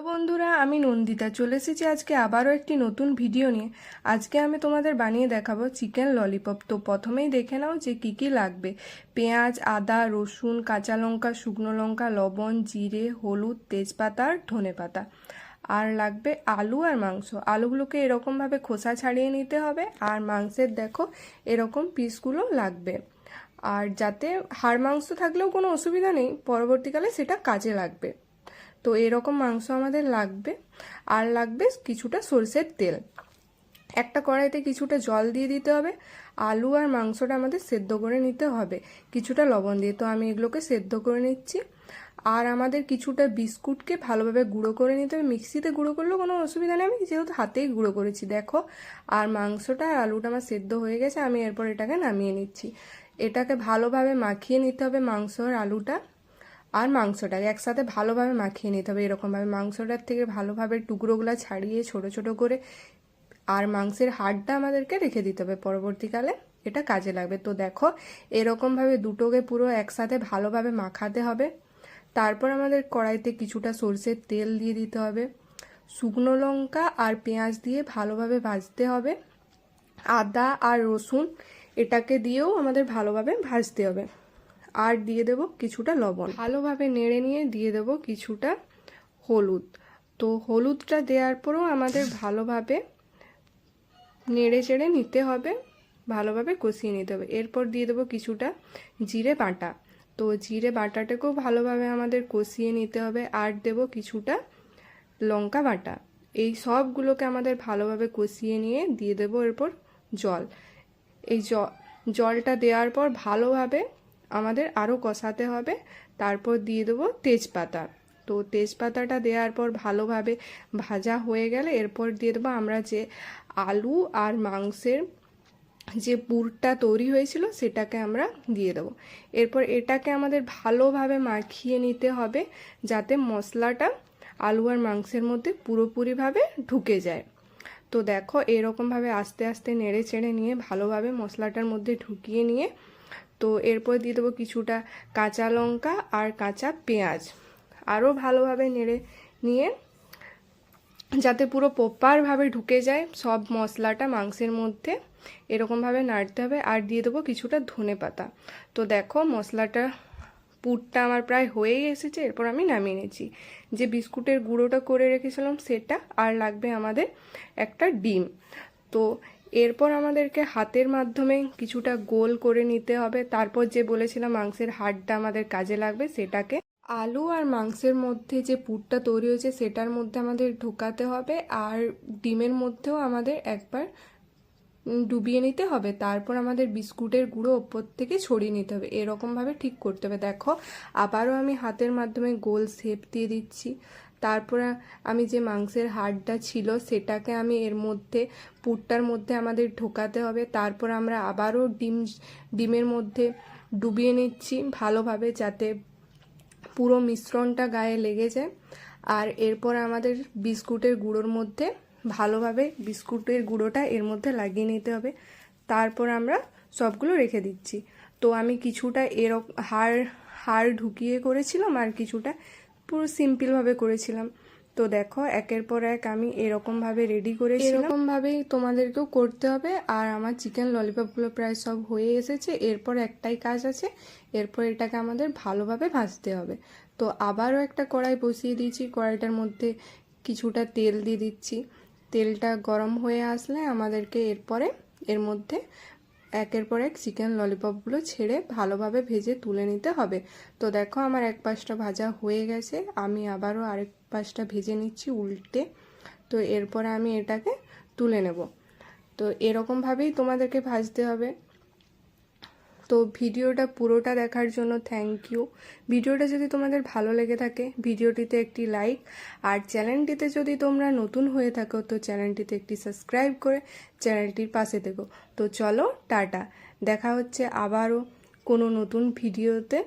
Hello বন্ধুরা, আমি নন্দিতা চলে এসেছি আজকে আবারও একটি নতুন ভিডিও নিয়ে। আজকে আমি তোমাদের বানিয়ে দেখাবো চিকেন ললিপপ। তো প্রথমেই দেখে নাও যে কি কি লাগবে। পেঁয়াজ, আদা, রসুন, কাঁচা লঙ্কা, শুকনো লঙ্কা, লবণ, জিরে, হলুদ, তেজপাতা আর ধনেপাতা। আর লাগবে আলু আর মাংস। আলুগুলোকে এরকমভাবে খোসা ছাড়িয়ে নিতে হবে, আর মাংসের দেখো এরকম পিসগুলো লাগবে। আর যাতে হাড় মাংস থাকলেও কোনো অসুবিধা নেই, পরবর্তীকালে সেটা কাজে লাগবে। তো এরকম মাংস আমাদের লাগবে। আর লাগবে কিছুটা সরষের তেল। একটা কড়াইতে কিছুটা জল দিয়ে দিতে হবে। আলু আর মাংসটা আমাদের সেদ্ধ করে নিতে হবে কিছুটা লবণ দিয়ে। তো আমি এগুলোকে সেদ্ধ করে নিচ্ছি। আর আমাদের কিছুটা বিস্কুটকে ভালোভাবে গুঁড়ো করে নিতে হবে। মিক্সিতে গুঁড়ো করলেও কোনো অসুবিধা নেই, আমি যেহেতু হাতেই গুঁড়ো করেছি দেখো। আর মাংসটা আর আলুটা আমার সেদ্ধ হয়ে গেছে, আমি এরপর এটাকে নামিয়ে নিচ্ছি। এটাকে ভালোভাবে মাখিয়ে নিতে হবে, মাংস আর আলুটা আর মাংসটাকে একসাথে ভালোভাবে মাখিয়ে নিতে হবে। এরকমভাবে মাংসটার থেকে ভালোভাবে টুকরোগুলো ছাড়িয়ে ছোট ছোট করে, আর মাংসের হাড়টা আমাদেরকে রেখে দিতে হবে, পরবর্তীকালে এটা কাজে লাগবে। তো দেখো এরকমভাবে দুটোকে পুরো একসাথে ভালোভাবে মাখাতে হবে। তারপর আমাদের কড়াইতে কিছুটা সরষের তেল দিয়ে দিতে হবে। শুকনো লঙ্কা আর পেঁয়াজ দিয়ে ভালোভাবে ভাজতে হবে। আদা আর রসুন এটাকে দিয়েও আমাদের ভালোভাবে ভাজতে হবে। আর দিয়ে দেব কিছুটা লবণ। ভালোভাবে নেড়ে নিয়ে দিয়ে দেব কিছুটা হলুদ। তো হলুদটা দেওয়ার পরেও আমাদের ভালোভাবে নেড়ে চেড়ে নিতে হবে, ভালোভাবে কষিয়ে নিতে হবে। এরপর দিয়ে দেবো কিছুটা জিরে বাটা। তো জিরে বাটাটাকেও ভালোভাবে আমাদের কষিয়ে নিতে হবে। আর দেব কিছুটা লঙ্কা বাটা। এই সবগুলোকে আমাদের ভালোভাবে কষিয়ে নিয়ে দিয়ে দেবো এরপর জল। এই জলটা দেওয়ার পর ভালোভাবে আমাদের আরও কষাতে হবে। তারপর দিয়ে দেবো তেজপাতা। তো তেজপাতাটা দেওয়ার পর ভালোভাবে ভাজা হয়ে গেলে এরপর দিয়ে দেবো আমরা যে আলু আর মাংসের যে পুরটা তৈরি হয়েছিল সেটাকে আমরা দিয়ে দেবো। এরপর এটাকে আমাদের ভালোভাবে মাখিয়ে নিতে হবে, যাতে মশলাটা আলু আর মাংসের মধ্যে পুরোপুরিভাবে ঢুকে যায়। তো দেখো এরকমভাবে আস্তে আস্তে নেড়ে চেড়ে নিয়ে ভালোভাবে মশলাটার মধ্যে ঢুকিয়ে নিয়ে, তো এরপর দিয়ে দেবো কিছুটা কাঁচা লঙ্কা আর কাঁচা পেঁয়াজ। আরও ভালোভাবে নেড়ে নিয়ে যাতে পুরো প্রপারভাবে ঢুকে যায় সব মশলাটা মাংসের মধ্যে, এরকমভাবে নাড়তে হবে। আর দিয়ে দেবো কিছুটা ধনেপাতা। তো দেখো মশলাটা পুরটা আমার প্রায় হয়েই এসেছে। এরপর আমি নামিয়ে নিয়েছি। যে বিস্কুটের গুঁড়োটা করে রেখেছিলাম সেটা, আর লাগবে আমাদের একটা ডিম। তো এরপর আমাদেরকে হাতের মাধ্যমে কিছুটা গোল করে নিতে হবে। তারপর যে বলেছিলাম মাংসের হাড়টা আমাদের কাজে লাগবে, সেটাকে আলু আর মাংসের মধ্যে যে পুরটা তৈরি হয়েছে সেটার মধ্যে আমাদের ঢোকাতে হবে। আর ডিমের মধ্যেও আমাদের একবার ডুবিয়ে নিতে হবে। তারপর আমাদের বিস্কুটের গুঁড়ো ওপর থেকে ছড়িয়ে নিতে হবে। এরকমভাবে ঠিক করতে হবে। দেখো আবারও আমি হাতের মাধ্যমে গোল শেপ দিয়ে দিচ্ছি। তারপর আমি যে মাংসের হাড়টা ছিল সেটাকে আমি এর মধ্যে পুরটার মধ্যে আমাদের ঢোকাতে হবে। তারপর আমরা আবারও ডিমের মধ্যে ডুবিয়ে নিচ্ছি ভালোভাবে, যাতে পুরো মিশ্রণটা গায়ে লেগে যায়। আর এরপর আমাদের বিস্কুটের গুঁড়োর মধ্যে ভালোভাবে বিস্কুটের গুঁড়োটা এর মধ্যে লাগিয়ে নিতে হবে। তারপর আমরা সবগুলো রেখে দিচ্ছি। তো আমি কিছুটা হাড় ঢুকিয়ে করেছিলাম, আর কিছুটা পুরো সিম্পলভাবে করেছিলাম। তো দেখো একের পর এক আমি এরকমভাবে রেডি করেছিলাম। এরকমভাবেই তোমাদেরকেও করতে হবে। আর আমার চিকেন ললিপপগুলো প্রায় সব হয়ে এসেছে। এরপর একটাই কাজ আছে, এরপর এটাকে আমাদের ভালোভাবে ভাজতে হবে। তো আবারও একটা কড়াই বসিয়ে দিয়েছি। কড়াইটার মধ্যে কিছুটা তেল দিয়ে দিচ্ছি। তেলটা গরম হয়ে আসলে আমাদেরকে এরপরে এর মধ্যে একের পর এক চিকেন ললিপপগুলো ছেড়ে ভালোভাবে ভেজে তুলে নিতে হবে। তো দেখো আমার এক পাশটা ভাজা হয়ে গেছে, আমি আবারও আরেক পাশটা ভেজে নিচ্ছি উল্টে। তো এরপরে আমি এটাকে তুলে নেব। তো এরকমভাবেই তোমাদেরকে ভাজতে হবে। তো ভিডিওটা পুরোটা দেখার জন্য থ্যাংক ইউ। ভিডিওটা যদি তোমাদের ভালো লেগে থাকে ভিডিওটিতে একটি লাইক, আর চ্যানেলটিতে যদি তোমরা নতুন হয়ে থাকো তো চ্যানেলটিতে একটি সাবস্ক্রাইব করে চ্যানেলটির পাশে থেকো। তো চলো টাটা, দেখা হচ্ছে আবারও কোনো নতুন ভিডিওতে।